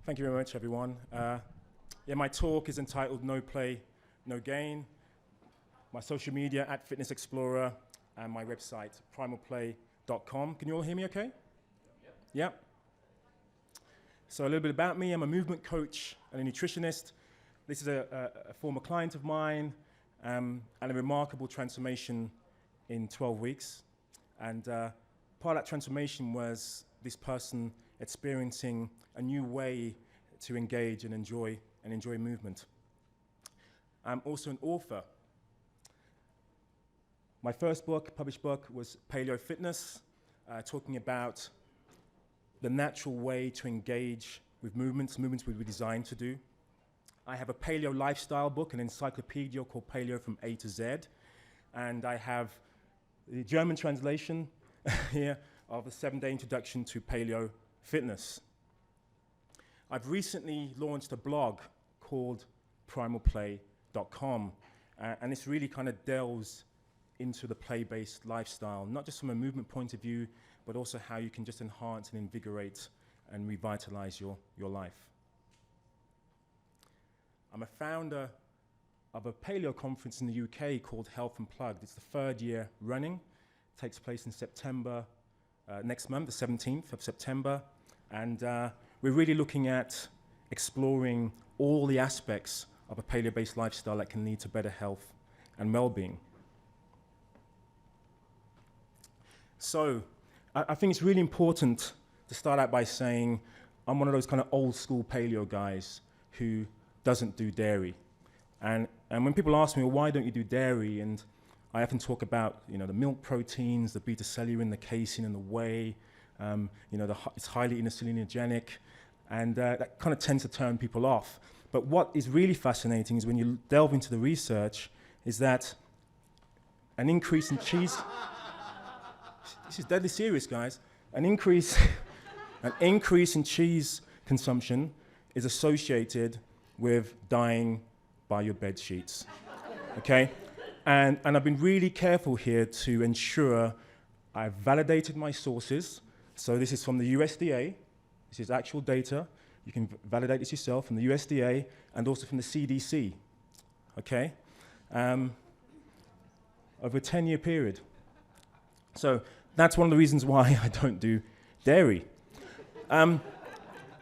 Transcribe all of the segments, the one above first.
Thank you very much, everyone. My talk is entitled No Play, No Gain. My social media @Fitness Explorer and my website, primalplay.com. Can you all hear me okay? Yep. So a little bit about me. I'm a movement coach and a nutritionist. This is a former client of mine and a remarkable transformation in 12 weeks. And part of that transformation was this person experiencing a new way to engage and enjoy movement. I'm also an author. My first book, published book, was Paleo Fitness, talking about the natural way to engage with movements we were designed to do. I have a paleo lifestyle book, an encyclopedia called Paleo from A to Z, and I have the German translation here of a 7-day introduction to paleo fitness. I've recently launched a blog called primalplay.com, and this really kind of delves into the play-based lifestyle, not just from a movement point of view, but also how you can just enhance and invigorate and revitalize your life. I'm a founder of a paleo conference in the UK called Health Unplugged. It's the 3rd year running. It takes place in September, next month, the 17th of September. And we're really looking at exploring all the aspects of a paleo-based lifestyle that can lead to better health and well-being. So I think it's really important to start out by saying I'm one of those kind of old school paleo guys who doesn't do dairy. And when people ask me, well, why don't you do dairy? And I often talk about, the milk proteins, the beta-celurin, the casein, and the whey. It's highly insulinogenic, and that kind of tends to turn people off. But what is really fascinating is when you delve into the research, is that an increase in cheese. This is deadly serious, guys. An increase in cheese consumption is associated with dying by your bed sheets. Okay? And I've been really careful here to ensure I've validated my sources. So this is from the USDA. This is actual data. You can validate this yourself from the USDA and also from the CDC. Okay? Over a 10-year period. So that's one of the reasons why I don't do dairy. But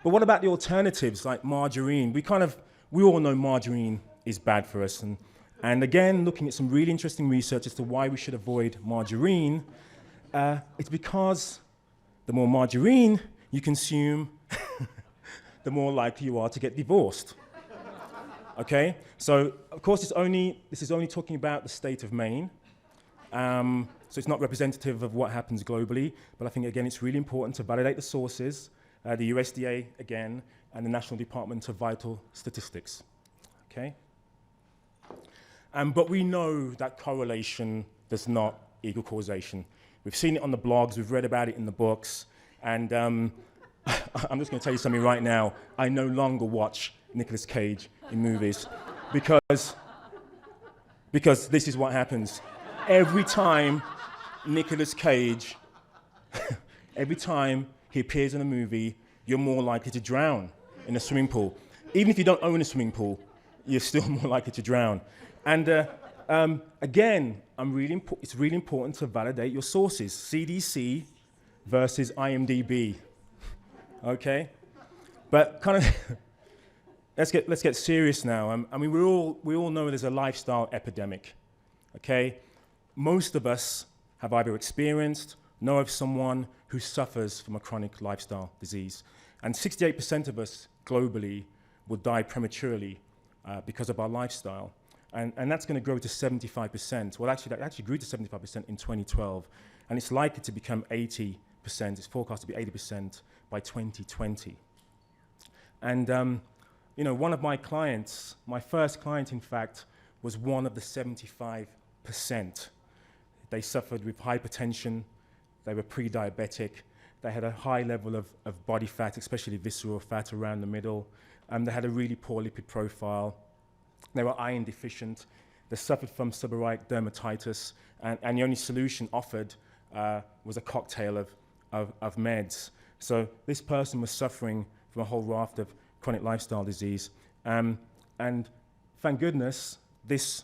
what about the alternatives like margarine? We all know margarine is bad for us. And again, looking at some really interesting research as to why we should avoid margarine, it's because the more margarine you consume, the more likely you are to get divorced. Okay? So, of course, this is only talking about the state of Maine. So it's not representative of what happens globally, but I think, again, it's really important to validate the sources, the USDA, again, and the National Department of Vital Statistics. Okay? But we know that correlation does not equal causation. We've seen it on the blogs, we've read about it in the books, and I'm just going to tell you something right now. I no longer watch Nicolas Cage in movies because this is what happens. Every time Nicolas Cage, every time he appears in a movie, you're more likely to drown in a swimming pool. Even if you don't own a swimming pool, you're still more likely to drown. And again, it's really important to validate your sources. CDC versus IMDb. Okay? But kind of, let's get serious now. I mean, we all know there's a lifestyle epidemic. Okay? Most of us have either experienced, know of someone who suffers from a chronic lifestyle disease. And 68% of us globally will die prematurely because of our lifestyle. And that's going to grow to 75%. Well, actually, that actually grew to 75% in 2012. And it's likely to become 80%. It's forecast to be 80% by 2020. And, one of my clients, my first client, in fact, was one of the 75%. They suffered with hypertension, they were pre-diabetic, they had a high level of body fat, especially visceral fat around the middle, they had a really poor lipid profile, they were iron deficient, they suffered from seborrheic dermatitis, and the only solution offered was a cocktail of meds. So this person was suffering from a whole raft of chronic lifestyle disease. And thank goodness, this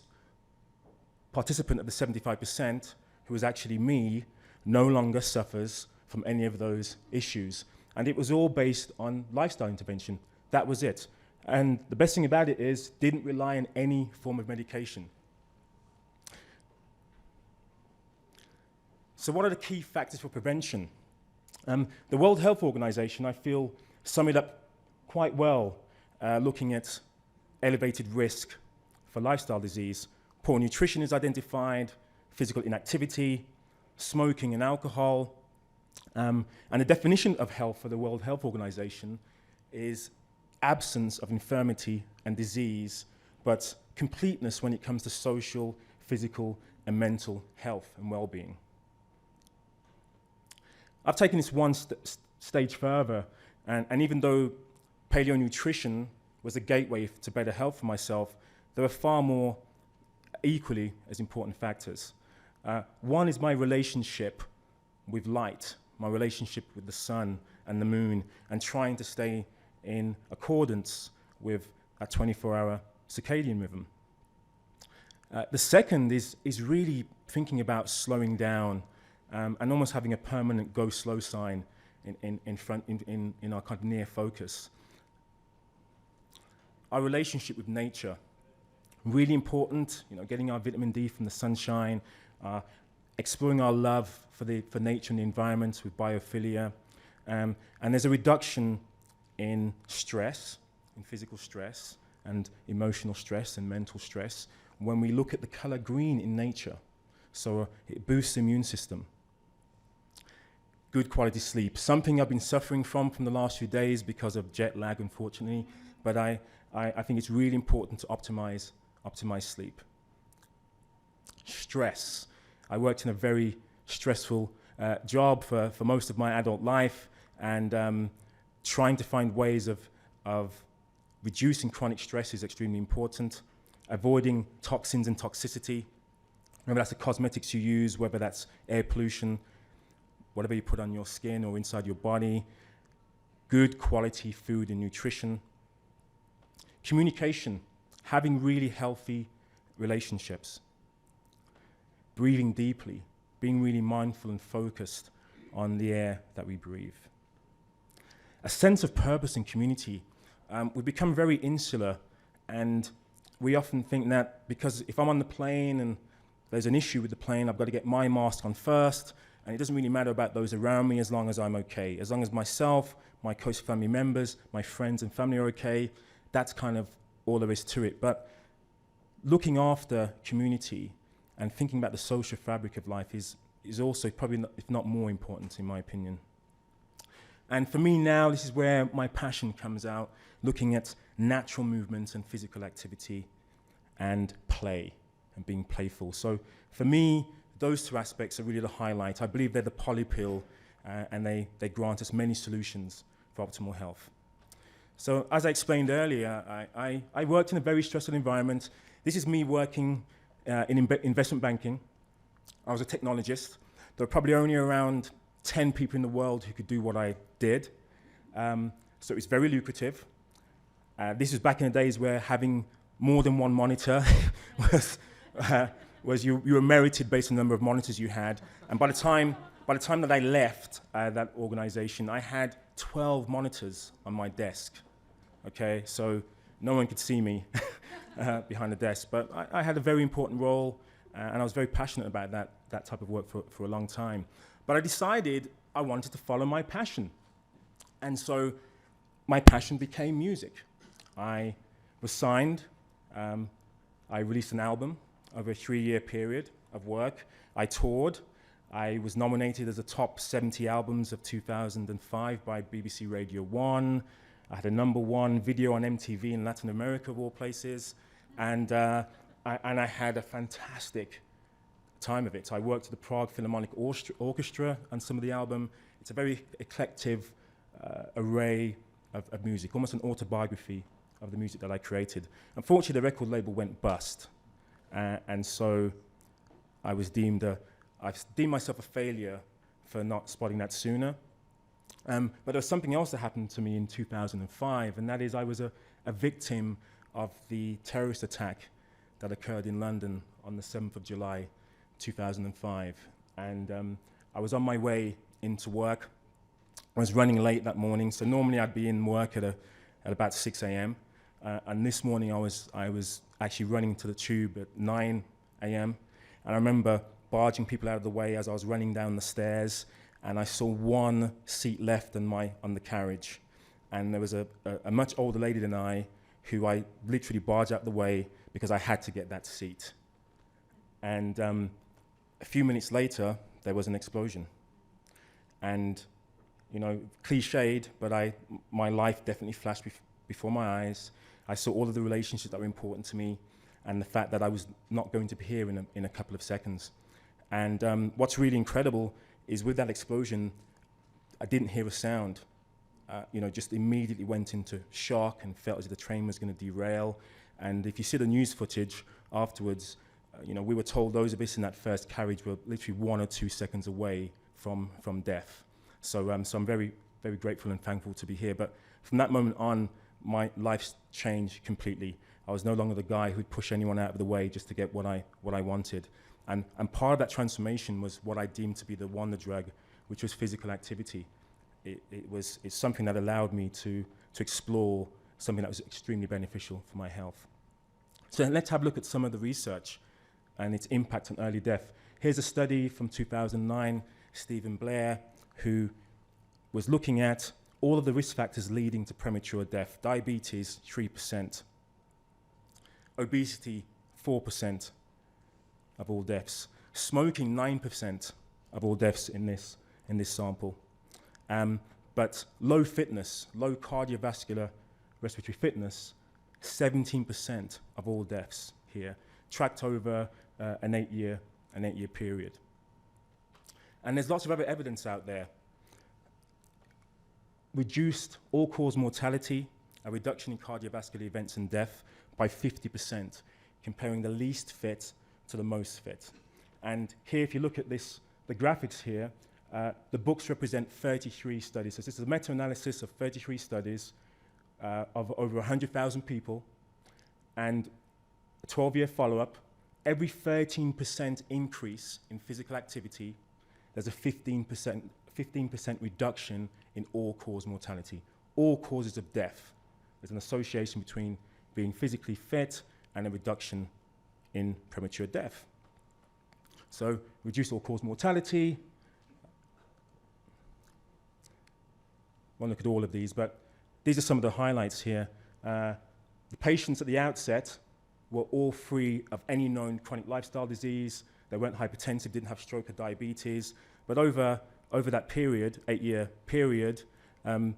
participant of the 75%, who was actually me, no longer suffers from any of those issues. And it was all based on lifestyle intervention. That was it. And the best thing about it is, didn't rely on any form of medication. So what are the key factors for prevention? The World Health Organization, I feel, sum it up quite well, looking at elevated risk for lifestyle disease. Poor nutrition is identified, physical inactivity, smoking and alcohol. And the definition of health for the World Health Organization is absence of infirmity and disease, but completeness when it comes to social, physical, and mental health and well-being. I've taken this one stage further, and even though paleonutrition was a gateway to better health for myself, there are far more equally as important factors. One is my relationship with light, my relationship with the sun and the moon, and trying to stay in accordance with a 24-hour circadian rhythm. The second is really thinking about slowing down and almost having a permanent go slow sign in our kind of near focus. Our relationship with nature, really important, getting our vitamin D from the sunshine, exploring our love for nature and the environment with biophilia. And there's a reduction in stress, in physical stress and emotional stress and mental stress when we look at the color green in nature. So it boosts the immune system. Good quality sleep, something I've been suffering from the last few days because of jet lag, unfortunately, but I think it's really important to optimize sleep. Stress. I worked in a very stressful job for most of my adult life, and trying to find ways of reducing chronic stress is extremely important. Avoiding toxins and toxicity, whether that's the cosmetics you use, whether that's air pollution, whatever you put on your skin or inside your body. Good quality food and nutrition. Communication, having really healthy relationships. Breathing deeply, being really mindful and focused on the air that we breathe. A sense of purpose and community. We become very insular, and we often think that because if I'm on the plane and there's an issue with the plane, I've got to get my mask on first, and it doesn't really matter about those around me as long as I'm okay. As long as myself, my close family members, my friends and family are okay, that's kind of all there is to it. But looking after community and thinking about the social fabric of life is also probably, not, if not more important, in my opinion. And for me now, this is where my passion comes out, looking at natural movement and physical activity and play and being playful. So for me, those two aspects are really the highlight. I believe they're the polypill, and they grant us many solutions for optimal health. So as I explained earlier, I worked in a very stressful environment. This is me working in investment banking. I was a technologist. There were probably only around 10 people in the world who could do what I did. So it was very lucrative. This was back in the days where having more than one monitor was you were merited based on the number of monitors you had. And by the time that I left that organization, I had 12 monitors on my desk. Okay, so no one could see me behind the desk, but I had a very important role, and I was very passionate about that type of work for a long time. But I decided I wanted to follow my passion. And so my passion became music. I was signed. I released an album over a 3-year period of work. I toured. I was nominated as a top 70 albums of 2005 by BBC Radio 1. I had a #1 video on MTV in Latin America, of all places. And I had a fantastic time of it. I worked at the Prague Philharmonic Orchestra on some of the album. It's a very eclectic array of music, almost an autobiography of the music that I created. Unfortunately, the record label went bust, and so I deemed myself a failure for not spotting that sooner. But there was something else that happened to me in 2005, and that is I was a victim of the terrorist attack that occurred in London on the 7th of July, 2005. And I was on my way into work. I was running late that morning, so normally I'd be in work at about 6 a.m. And this morning I was actually running to the tube at 9 a.m. And I remember barging people out of the way as I was running down the stairs, and I saw one seat left on the carriage. And there was a much older lady than I who I literally barged out the way because I had to get that seat. And a few minutes later, there was an explosion. And, you know, cliched, but my life definitely flashed before my eyes. I saw all of the relationships that were important to me and the fact that I was not going to be here in a couple of seconds. And what's really incredible is with that explosion, I didn't hear a sound. Just immediately went into shock and felt as if the train was going to derail. And if you see the news footage afterwards, we were told those of us in that first carriage were literally 1 or 2 seconds away from death. So I'm very, very grateful and thankful to be here. But from that moment on, my life's changed completely. I was no longer the guy who'd push anyone out of the way just to get what I wanted. And part of that transformation was what I deemed to be the wonder drug, which was physical activity. It's something that allowed me to explore something that was extremely beneficial for my health. So let's have a look at some of the research and its impact on early death. Here's a study from 2009, Stephen Blair, who was looking at all of the risk factors leading to premature death. Diabetes, 3%. Obesity, 4% of all deaths. Smoking, 9% of all deaths in this sample. But low fitness, low cardiovascular respiratory fitness, 17% of all deaths here, tracked over an 8-year period. And there's lots of other evidence out there. Reduced all-cause mortality, a reduction in cardiovascular events and death by 50%, comparing the least fit to the most fit. And here, if you look at this, the graphics here, the books represent 33 studies. So this is a meta-analysis of 33 studies of over 100,000 people and a 12-year follow-up. Every 13% increase in physical activity, there's a 15% reduction in all-cause mortality. All causes of death. There's an association between being physically fit and a reduction in premature death. So reduce all-cause mortality. Won't look at all of these, but these are some of the highlights here. The patients at the outset were all free of any known chronic lifestyle disease. They weren't hypertensive, didn't have stroke or diabetes. But over that period, 8-year period, the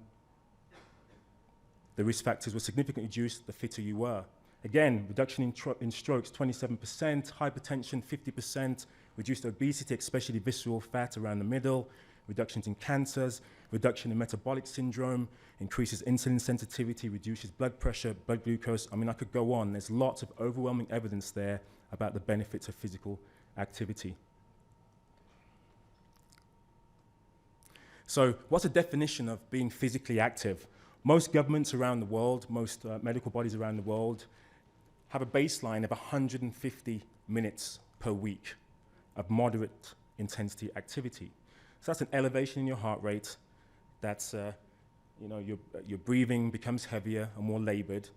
risk factors were significantly reduced the fitter you were. Again, reduction in strokes, 27%, hypertension, 50%, reduced obesity, especially visceral fat around the middle, reductions in cancers, reduction in metabolic syndrome, increases insulin sensitivity, reduces blood pressure, blood glucose. I mean, I could go on. There's lots of overwhelming evidence there about the benefits of physical activity. So what's the definition of being physically active? Most governments around the world, most medical bodies around the world have a baseline of 150 minutes per week of moderate intensity activity. So that's an elevation in your heart rate. That's, your breathing becomes heavier and more labored.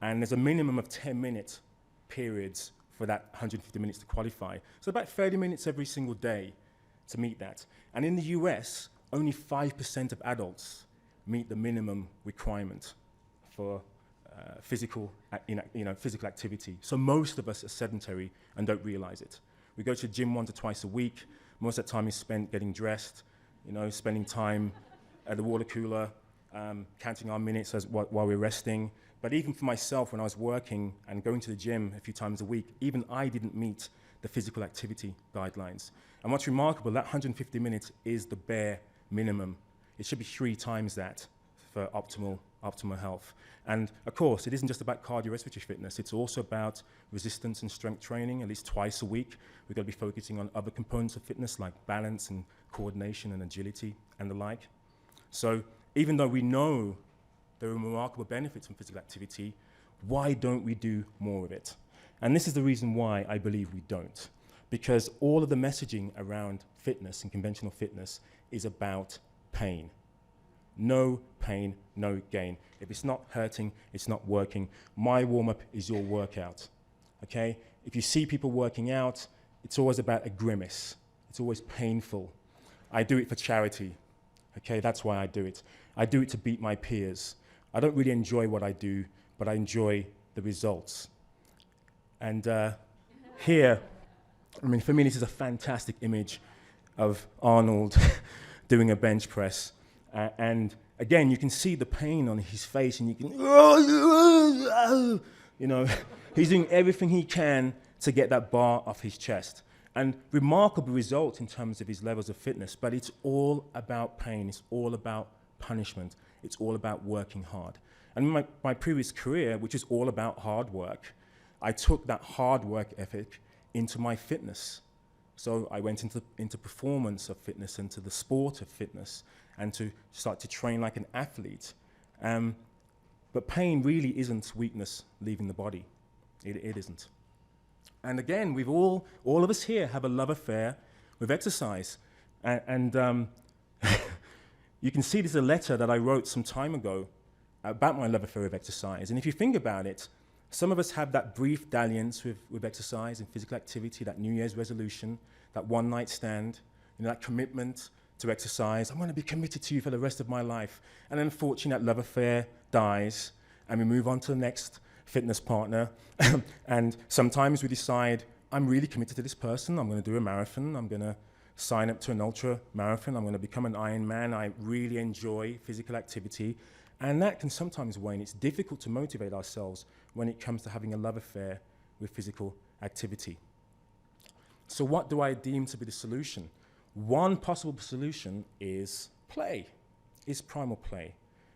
And there's a minimum of 10-minute periods for that 150 minutes to qualify. So about 30 minutes every single day to meet that. And in the US, only 5% of adults meet the minimum requirement for physical activity. So most of us are sedentary and don't realize it. We go to the gym once or twice a week. Most of the time is spent getting dressed, spending time at the water cooler, counting our minutes while we're resting. But even for myself, when I was working and going to the gym a few times a week, even I didn't meet the physical activity guidelines. And what's remarkable, that 150 minutes is the bare minimum. It should be 3 times that for optimal health. And of course, it isn't just about cardiorespiratory fitness. It's also about resistance and strength training, at least twice a week. We've got to be focusing on other components of fitness like balance and coordination and agility and the like. So even though we know there are remarkable benefits from physical activity, why don't we do more of it? And this is the reason why I believe we don't. Because all of the messaging around fitness and conventional fitness is about pain. No pain, no gain. If it's not hurting, it's not working. My warm-up is your workout, okay? If you see people working out, it's always about a grimace. It's always painful. I do it for charity, okay? That's why I do it. I do it to beat my peers. I don't really enjoy what I do, but I enjoy the results. And here, I mean, for me, this is a fantastic image of Arnold doing a bench press. And again, you can see the pain on his face, and you can, you know, he's doing everything he can to get that bar off his chest. And remarkable results in terms of his levels of fitness, but it's all about pain. It's all about punishment. It's all about working hard. And in my previous career, which is all about hard work, I took that hard work ethic into my fitness. So I went into performance of fitness, into the sport of fitness, and to start to train like an athlete. But pain really isn't weakness leaving the body. It isn't. And again, we've all of us here have a love affair with exercise. And you can see this is a letter that I wrote some time ago about my love affair with exercise. And if you think about it, some of us have that brief dalliance with exercise and physical activity, that New Year's resolution, that one night stand, that commitment to exercise. I'm going to be committed to you for the rest of my life. And then unfortunately, that love affair dies, and we move on to the next fitness partner. And sometimes we decide, I'm really committed to this person. I'm going to do a marathon. I'm going to sign up to an ultra marathon. I'm going to become an Ironman. I really enjoy physical activity. And that can sometimes wane. It's difficult to motivate ourselves when it comes to having a love affair with physical activity. So what do I deem to be the solution? One possible solution is play, is primal play.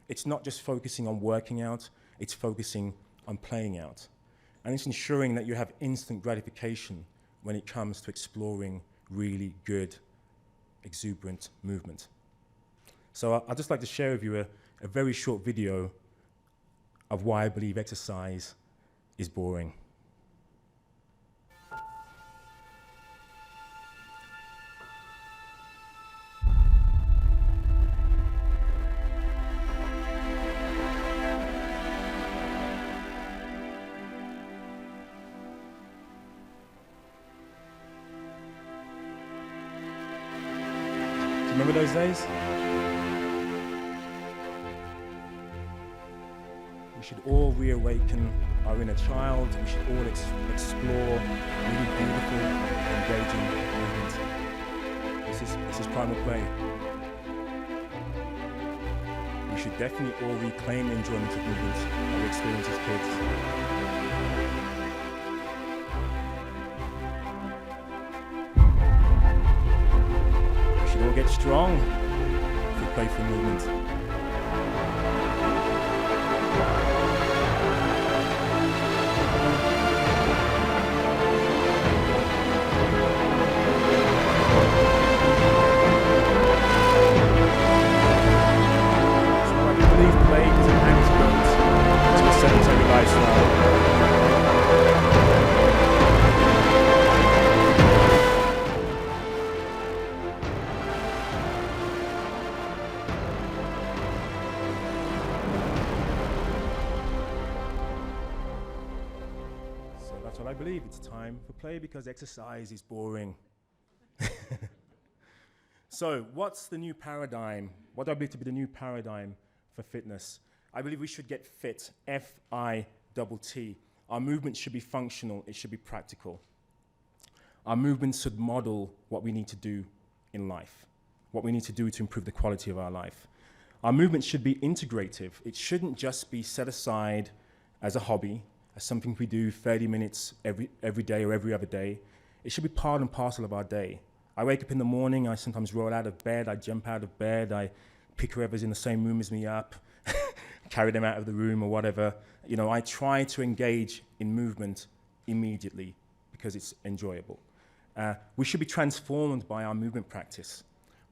It's not just focusing on working out, it's focusing on playing out. And it's ensuring that you have instant gratification when it comes to exploring really good, exuberant movement. So I'd just like to share with you a very short video of why I believe exercise is boring. Do you remember those days? We should all reawaken our inner child. We should all explore really beautiful, engaging movement. This is primal play. We should definitely all reclaim the enjoyment of movement that we experienced as kids. We should all get strong through playful movement. I believe it's time for play because exercise is boring. So what's the new paradigm? What do I believe to be the new paradigm for fitness? I believe we should get fit, F-I-T-T. Our movement should be functional, it should be practical. Our movements should model what we need to do in life, what we need to do to improve the quality of our life. Our movement should be integrative. It shouldn't just be set aside as a hobby, as something we do 30 minutes every day or every other day. It should be part and parcel of our day. I wake up in the morning, I sometimes roll out of bed, I jump out of bed, I pick whoever's in the same room as me up, carry them out of the room or whatever. You know, I try to engage in movement immediately because it's enjoyable. We should be transformed by our movement practice.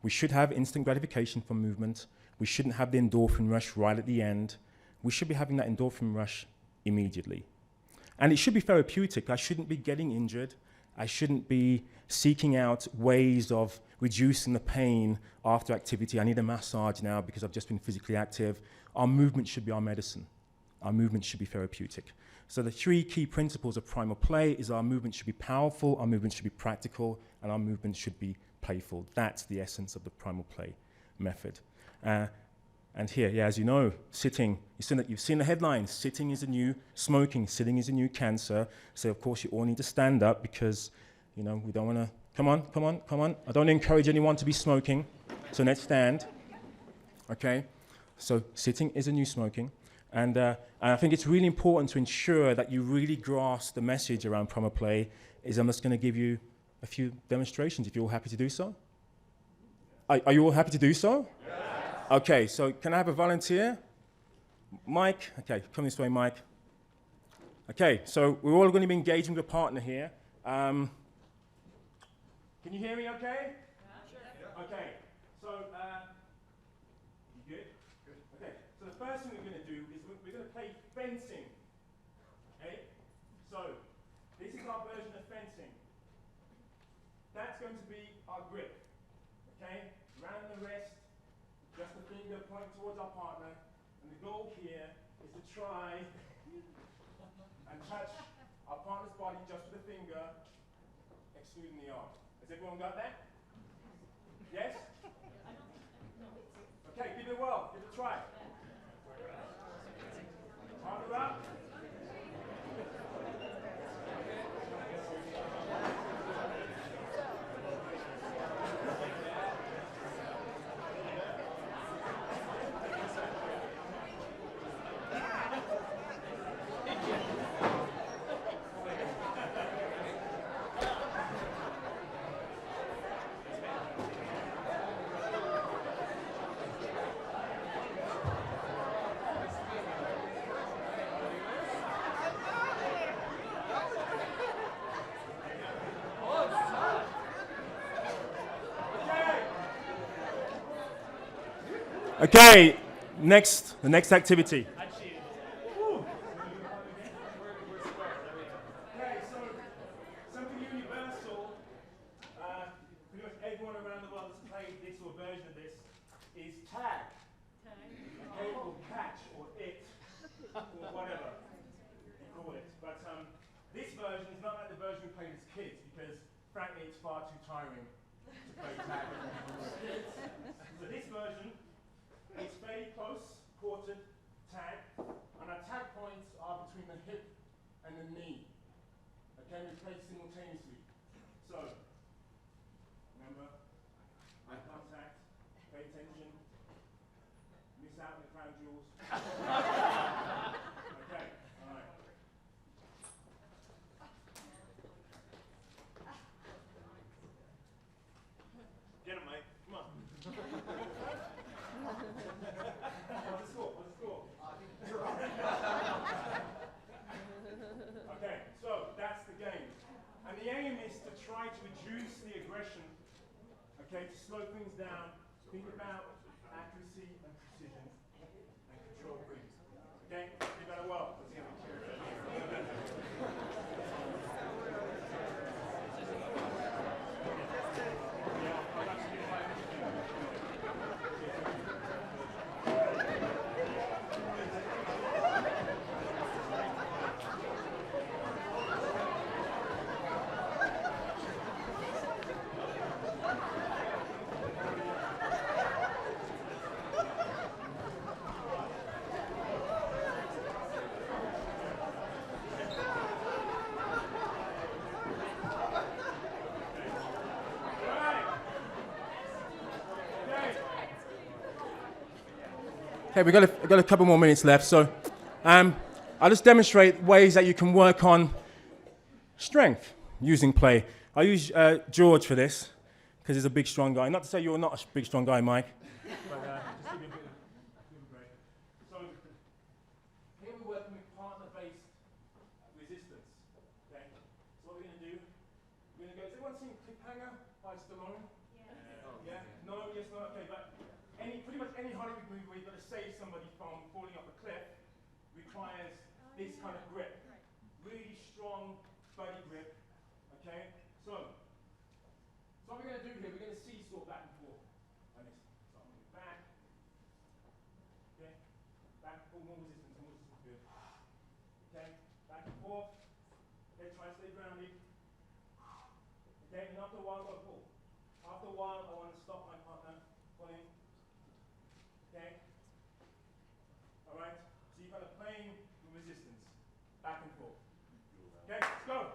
We should have instant gratification from movement, We shouldn't have the endorphin rush right at the end. We should be having that endorphin rush immediately. And it should be therapeutic. I shouldn't be getting injured. I shouldn't be seeking out ways of reducing the pain after activity. I need a massage now because I've just been physically active. Our movement should be our medicine. Our movement should be therapeutic. So the 3 key principles of primal play is our movement should be powerful, our movement should be practical, and our movement should be playful. That's the essence of the primal play method. And here, yeah, as you know, sitting, you've seen the headlines, sitting is a new smoking, sitting is a new cancer. So of course you all need to stand up because, we don't want to, come on. I don't encourage anyone to be smoking, so let's stand. Okay, so sitting is a new smoking. And I think it's really important to ensure that you really grasp the message around primal play. I'm just going to give you a few demonstrations if you're all happy to do so. Are you all happy to do so? Yeah. Okay, so can I have a volunteer? Mike? Okay, come this way, Mike. Okay, so we're all going to be engaging with a partner here. Can you hear me okay? Yeah, sure. Yeah. Okay, so, you good? Good. Okay, so the first thing we're going to do is we're going to play fencing. Okay, so this is our version of fencing. That's going to be our grip. Okay, round the wrist, just the finger pointing towards our partner, and the goal here is to try and touch our partner's body just with the finger, excluding the arm. Has everyone got that? Yes? Okay, give it a whirl, give it a try. Partner up. Okay, the next activity. Okay, so something universal, pretty much everyone around the world has played this or a version of this, is tag. Okay, or catch, or it, or whatever you call it. But this version is not like the version we played as kids because, frankly, it's far too tiring to play tag. So this version, it's very close, quartered tag, and our tag points are between the hip and the knee. Okay, we play simultaneously. So, remember, eye contact, pay attention, miss out on the crown jewels. Okay, all right. Get him, mate, come on. What's the score? Okay, so that's the game. And the aim is to try to reduce the aggression, okay, to slow things down, think about accuracy and precision, and control breathe. Okay, give that a whirl. Okay, we've got a couple more minutes left, so I'll just demonstrate ways that you can work on strength using play. I use George for this, because he's a big, strong guy. Not to say you're not a big, strong guy, Mike, but just give you a bit of a break. So here we're working with partner-based resistance. Okay, so what we're going to do, we're going to go, has everyone seen Cliffhanger by Stallone? Yeah. Yeah? No? Yes, no? Okay, but pretty much any Hollywood movie where you've got to save somebody from falling off a cliff requires this kind of grip. Really strong body grip. Okay? So what we're going to do here, we're going to seesaw back and forth. And it's so I'm going back. Okay? Back and forth, more resistance, good. Okay? Back and forth. Okay, try and stay grounded. Okay, and after a while, I've got to pull. After a while, I want to stop my partner pulling. Okay? Alright? So you're kind of playing with resistance. Back and forth. Okay, let's go!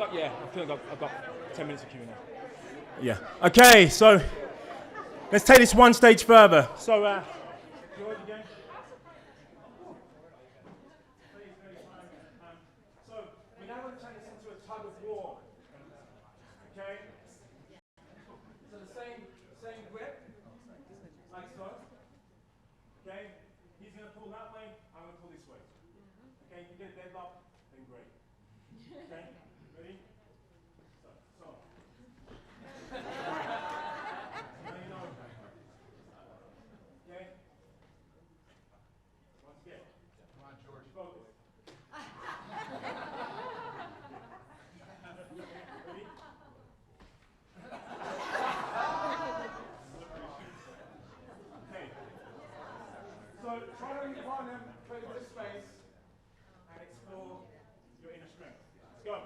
I feel like I've got 10 minutes of Q&A. Yeah. Okay, so let's take this one stage further. So, George again. So we're now going to turn this into a tug of war. Okay? So the same grip, like so. Okay? He's going to pull that way, I'm going to pull this way. Okay, you get a deadlock, then great. Okay? Ready? So. Now you know. Okay? Once again. Come on, George. Focus. Ready? Okay. So try to move on and create a bit of space and explore your inner strength. Let's go.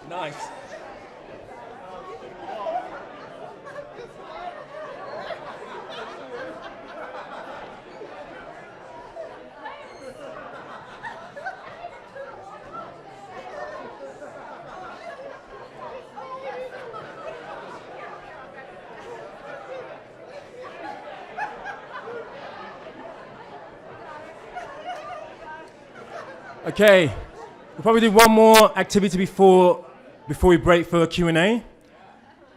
Nice. Okay, we'll probably do one more activity before we break for Q&A.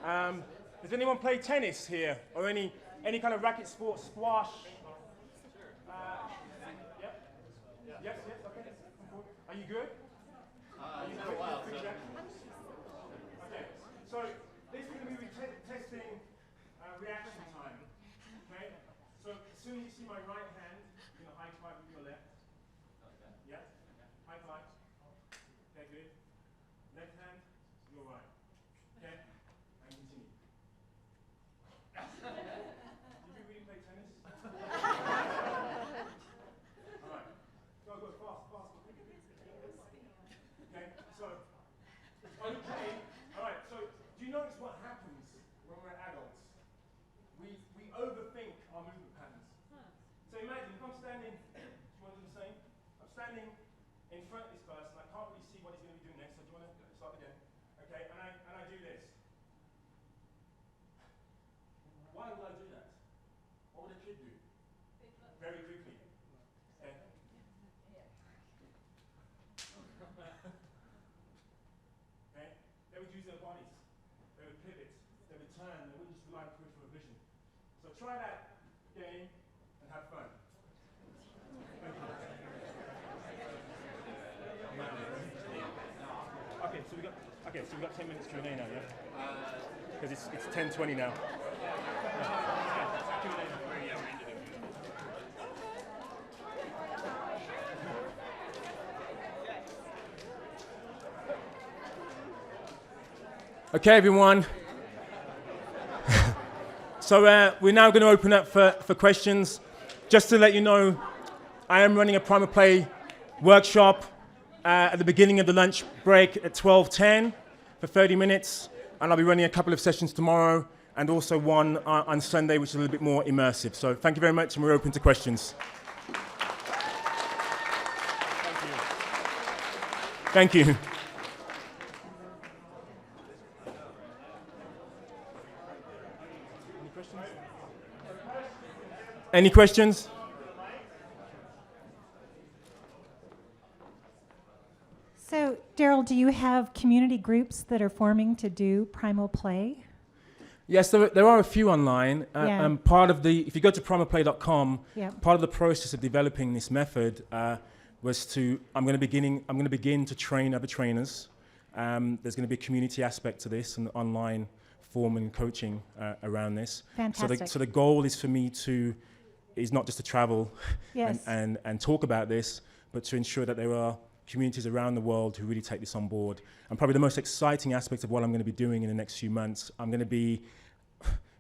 Does anyone play tennis here, or any kind of racket sport, squash? Yep. Yes. Okay. Are you good? It's been a while. Okay. So this is going to be testing reaction time. Okay. So as soon as you see my right hand, you're going to high five with your left. Yeah. High five. Okay, good. Left hand, your right. Okay? And continue. Did you really play tennis? Alright. Go, fast. Okay, so, okay. Alright, so do you notice what happens when we're adults? We overthink our movement patterns. So imagine if I'm standing, do you want to do the same? I'm standing in front of this person, I can't really see what he's going to be doing next, so do you want to start again? Okay, and I do this. Why would I do that? What would a kid do? Very quickly. Okay. Okay? They would use their bodies. They would pivot. They would turn. They wouldn't just rely on peripheral vision. So try that game and have fun. Okay, so we got 10 minutes Q&A now, yeah? Because it's 10:20 now. Okay, everyone. So we're now going to open up for questions. just to let you know, I am running a primal play workshop at the beginning of the lunch break at 12:10 for 30 minutes, and I'll be running a couple of sessions tomorrow, and also one on Sunday, which is a little bit more immersive. So thank you very much, and we're open to questions. Thank you. Any questions? So, Darryl, do you have community groups that are forming to do primal play? Yes, there are a few online. Yeah. If you go to primalplay.com, Yeah. part of the process of developing this method was I'm going to begin to train other trainers. There's going to be a community aspect to this and online form and coaching around this. Fantastic. So the goal is for me is not just to travel Yes. and talk about this, but to ensure that there are communities around the world who really take this on board. And probably the most exciting aspect of what I'm going to be doing in the next few months, I'm going to be,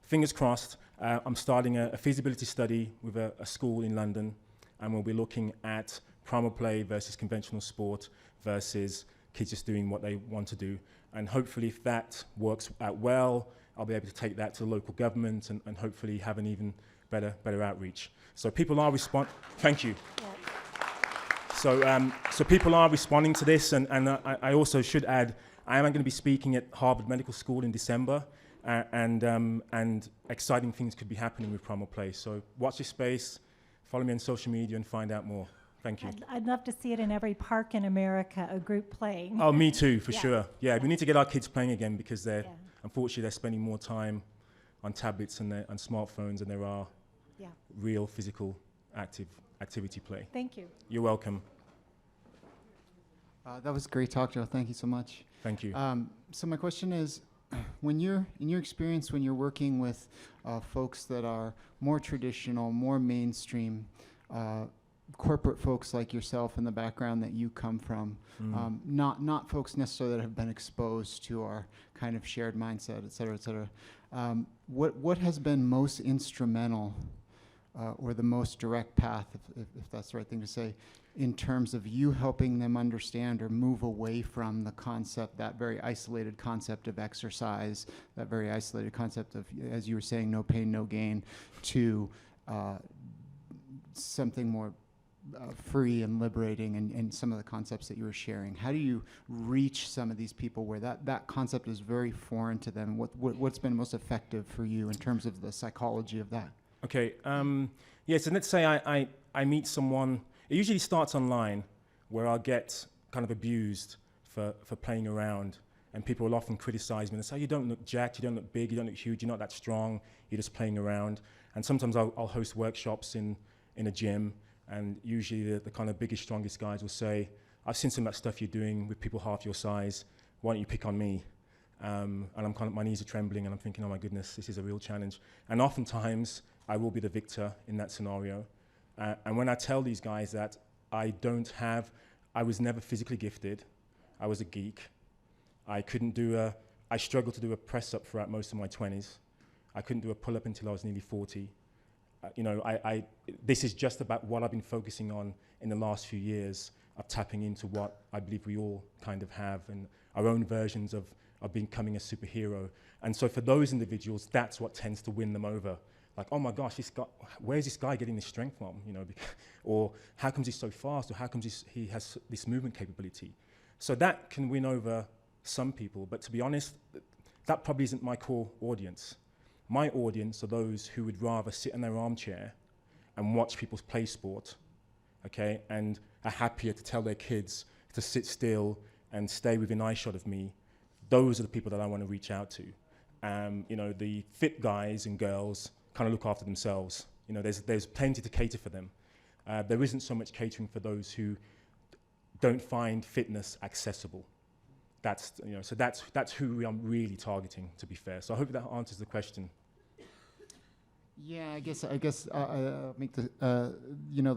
fingers crossed, I'm starting a feasibility study with a school in London, and we'll be looking at primal play versus conventional sport versus kids just doing what they want to do. And hopefully if that works out well, I'll be able to take that to the local government and hopefully have an even better outreach. So people are thank you. Yeah. So people are responding to this, and I also should add, I am going to be speaking at Harvard Medical School in December, and exciting things could be happening with primal play. So watch this space, follow me on social media, and find out more. Thank you. I'd love to see it in every park in America, a group playing. Oh, me too, for Yeah. sure. Yeah, we need to get our kids playing again because Yeah. unfortunately, they're spending more time on tablets and smartphones than there are Yeah. real physical activity play. Thank you. You're welcome. That was great talk, Joe. Thank you so much. Thank you. So my question is, in your experience, when you're working with folks that are more traditional, more mainstream, corporate folks like yourself and the background that you come from, not folks necessarily that have been exposed to our kind of shared mindset, et cetera, what has been most instrumental or the most direct path, if that's the right thing to say, in terms of you helping them understand or move away from the concept, that very isolated concept of exercise, that very isolated concept of, as you were saying, no pain, no gain, to something more free and liberating, and some of the concepts that you were sharing? How do you reach some of these people where that concept is very foreign to them? What's been most effective for you in terms of the psychology of that? Okay. So let's say I meet someone. It usually starts online, where I'll get kind of abused for playing around, and people will often criticize me and say, "You don't look jacked, you don't look big, you don't look huge, you're not that strong, you're just playing around." And sometimes I'll host workshops in a gym, and usually the kind of biggest, strongest guys will say, "I've seen some of that stuff you're doing with people half your size. Why don't you pick on me?" And I'm kind of, my knees are trembling, and I'm thinking, "Oh my goodness, this is a real challenge." And oftentimes I will be the victor in that scenario. And when I tell these guys that I was never physically gifted, I was a geek. I struggled to do a press up throughout most of my 20s. I couldn't do a pull up until I was nearly 40. This is just about what I've been focusing on in the last few years, of tapping into what I believe we all kind of have, and our own versions of becoming a superhero. And so for those individuals, that's what tends to win them over. Like, oh my gosh, where's this guy getting this strength from? Or how comes he's so fast? Or how comes he has this movement capability? So that can win over some people. But to be honest, that probably isn't my core audience. My audience are those who would rather sit in their armchair and watch people play sport, okay, and are happier to tell their kids to sit still and stay within eyeshot of me. Those are the people that I want to reach out to. The fit guys and girls kind of look after themselves. There's plenty to cater for them. There isn't so much catering for those who don't find fitness accessible. That's who I'm really targeting, to be fair. So I hope that answers the question. Yeah, I guess make the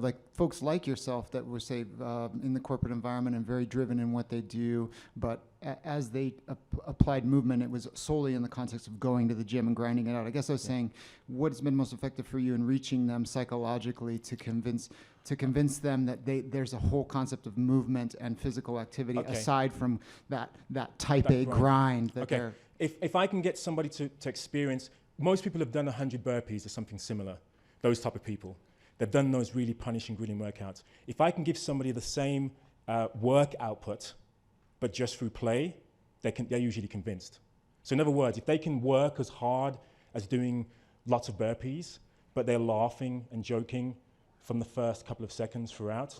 like folks like yourself that were say in the corporate environment and very driven in what they do, but as they applied movement, it was solely in the context of going to the gym and grinding it out. I guess I was saying, what has been most effective for you in reaching them psychologically to convince them that there's a whole concept of movement and physical activity aside from that type A grind that they're. If I can get somebody to experience. Most people have done 100 burpees or something similar, those type of people. They've done those really punishing, grueling workouts. If I can give somebody the same work output, but just through play, they're usually convinced. So in other words, if they can work as hard as doing lots of burpees, but they're laughing and joking from the first couple of seconds throughout,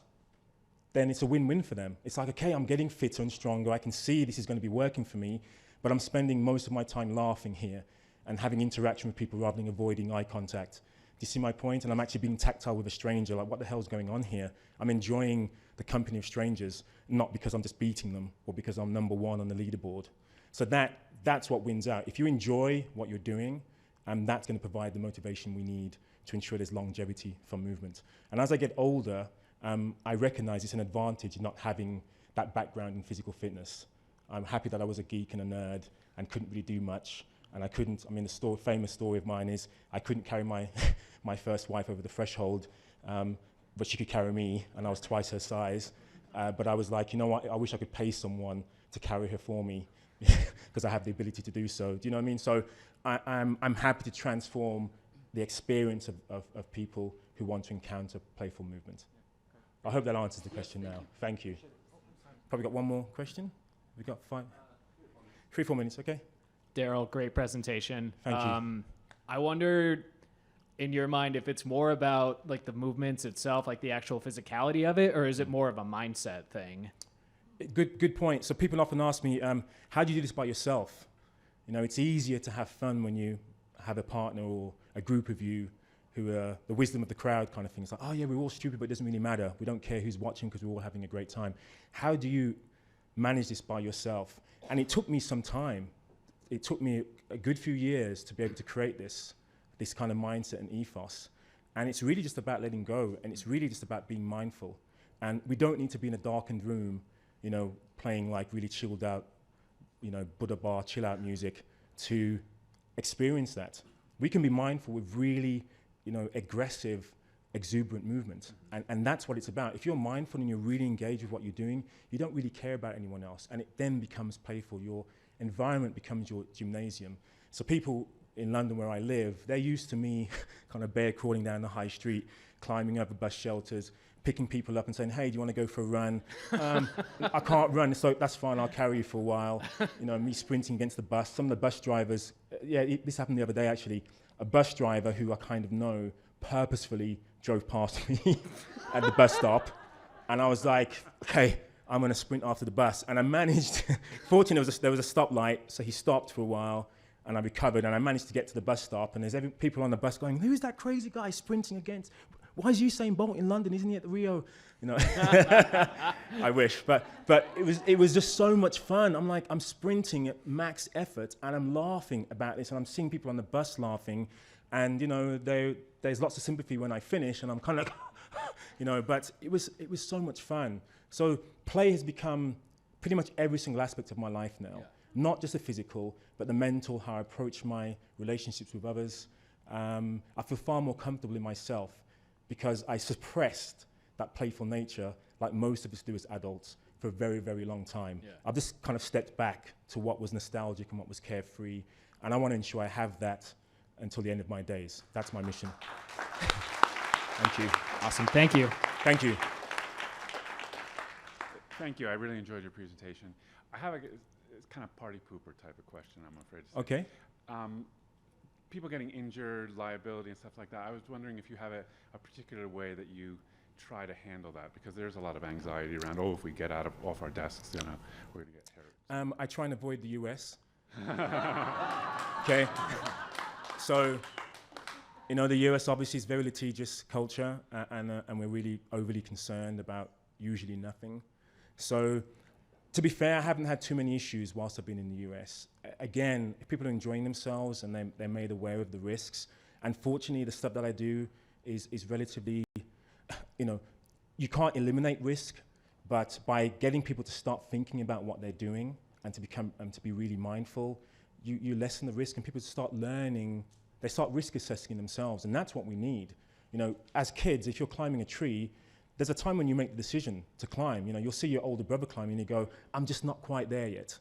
then it's a win-win for them. It's like, okay, I'm getting fitter and stronger. I can see this is going to be working for me, but I'm spending most of my time laughing here and having interaction with people rather than avoiding eye contact. Do you see my point? And I'm actually being tactile with a stranger, like what the hell's going on here? I'm enjoying the company of strangers, not because I'm just beating them or because I'm number one on the leaderboard. So that's what wins out. If you enjoy what you're doing, that's going to provide the motivation we need to ensure there's longevity for movement. And as I get older, I recognize it's an advantage not having that background in physical fitness. I'm happy that I was a geek and a nerd and couldn't really do much. And I couldn't, the famous story of mine is I couldn't carry my first wife over the threshold, but she could carry me, and I was twice her size. But I was like, you know what, I wish I could pay someone to carry her for me because I have the ability to do so. Do you know what I mean? So I'm happy to transform the experience of people who want to encounter playful movement. I hope that answers the question now. Thank you. Probably got one more question? We've got 3-4 minutes, okay? Darryl, great presentation. Thank you. I wonder, in your mind, if it's more about like the movements itself, like the actual physicality of it, or is it more of a mindset thing? Good point. So people often ask me, how do you do this by yourself? You know, it's easier to have fun when you have a partner or a group of you who are the wisdom of the crowd kind of thing. It's like, oh yeah, we're all stupid, but it doesn't really matter. We don't care who's watching because we're all having a great time. How do you manage this by yourself? And it took me some time. It took me a good few years to be able to create this kind of mindset and ethos. And it's really just about letting go, and it's really just about being mindful. And we don't need to be in a darkened room, you know, playing like really chilled out, you know, Buddha bar, chill out music to experience that. We can be mindful with really, you know, aggressive, exuberant movement. And that's what it's about. If you're mindful and you're really engaged with what you're doing, you don't really care about anyone else. And it then becomes playful. Your environment becomes your gymnasium. So people in London where I live, they're used to me kind of bear crawling down the high street, climbing over bus shelters, picking people up and saying, hey, do you want to go for a run? I can't run, so that's fine, I'll carry you for a while. You know, me sprinting against the bus. Some of the bus drivers, this happened the other day actually, a bus driver who I kind of know purposefully drove past me at the bus stop. And I was like, okay, I'm going to sprint after the bus. And I managed, fortunately there was a stoplight, so he stopped for a while, and I recovered, and I managed to get to the bus stop, and there's people on the bus going, who's that crazy guy sprinting against? Why is Usain Bolt in London? Isn't he at the Rio? You know, I wish, but it was just so much fun. I'm like, I'm sprinting at max effort, and I'm laughing about this, and I'm seeing people on the bus laughing, and you know, there's lots of sympathy when I finish, and I'm kind of like, you know, but it was so much fun. So play has become pretty much every single aspect of my life now. Yeah. Not just the physical, but the mental, how I approach my relationships with others. I feel far more comfortable in myself because I suppressed that playful nature like most of us do as adults for a very, very long time. Yeah. I've just kind of stepped back to what was nostalgic and what was carefree, and I want to ensure I have that until the end of my days. That's my mission. Thank you. Awesome, thank you. Thank you. Thank you, I really enjoyed your presentation. I have it's kind of party pooper type of question, I'm afraid to say. Okay. People getting injured, liability and stuff like that, I was wondering if you have a particular way that you try to handle that, because there's a lot of anxiety around, if we get off our desks, you know, we're going to get hurt. I try and avoid the US. Okay. So, you know, the US obviously is very litigious culture, and we're really overly concerned about usually nothing. So, to be fair, I haven't had too many issues whilst I've been in the US. Again, if people are enjoying themselves and they're made aware of the risks, And fortunately, the stuff that I do is relatively, you can't eliminate risk, but by getting people to start thinking about what they're doing and to be really mindful, you lessen the risk, and people start learning. They start risk assessing themselves, and that's what we need. As kids, if you're climbing a tree, there's a time when you make the decision to climb. You'll see your older brother climbing, and you go, "I'm just not quite there yet."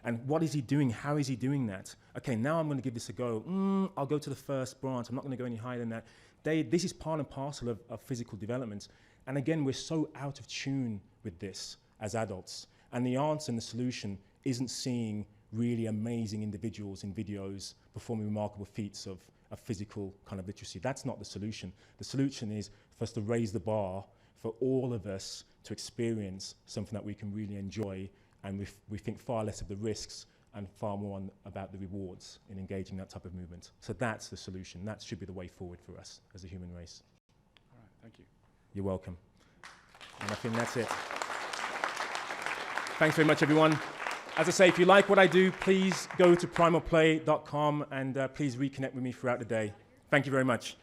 And what is he doing? How is he doing that? Okay, now I'm going to give this a go. I'll go to the first branch. I'm not going to go any higher than that. This is part and parcel of physical development. And again, we're so out of tune with this as adults. And the answer and the solution isn't seeing really amazing individuals in videos performing remarkable feats of physical kind of literacy. That's not the solution. The solution is for us to raise the bar for all of us to experience something that we can really enjoy, and we think far less of the risks and far more about the rewards in engaging that type of movement. So that's the solution. That should be the way forward for us as a human race. All right, thank you. You're welcome. And I think that's it. Thanks very much, everyone. As I say, if you like what I do, please go to primalplay.com and please reconnect with me throughout the day. Thank you very much.